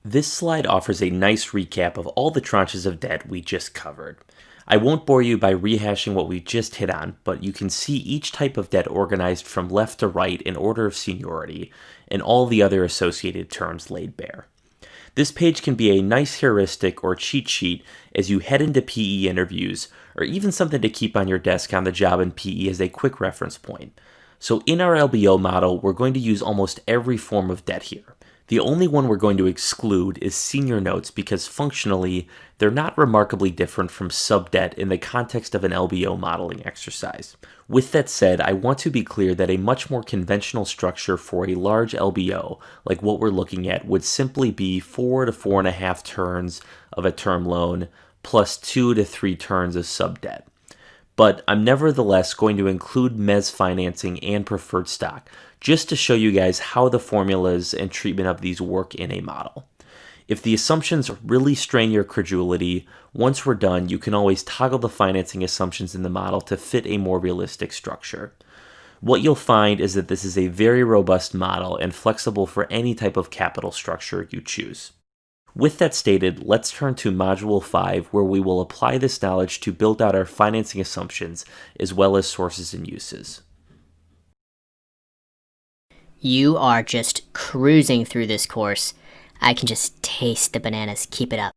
This slide offers a nice recap of all the tranches of debt we just covered. I won't bore you by rehashing what we just hit on, but you can see each type of debt organized from left to right in order of seniority, and all the other associated terms laid bare. This page can be a nice heuristic or cheat sheet as you head into PE interviews, or even something to keep on your desk on the job in PE as a quick reference point. So in our LBO model, we're going to use almost every form of debt here. The only one we're going to exclude is senior notes because functionally, they're not remarkably different from subdebt in the context of an LBO modeling exercise. With that said, I want to be clear that a much more conventional structure for a large LBO, like what we're looking at, would simply be 4 to 4.5 turns of a term loan plus 2 to 3 turns of subdebt. But I'm nevertheless going to include mezz financing and preferred stock, just to show you guys how the formulas and treatment of these work in a model. If the assumptions really strain your credulity, once we're done, you can always toggle the financing assumptions in the model to fit a more realistic structure. What you'll find is that this is a very robust model and flexible for any type of capital structure you choose. With that stated, let's turn to Module 5, where we will apply this knowledge to build out our financing assumptions as well as sources and uses. You are just cruising through this course. I can just taste the bananas. Keep it up.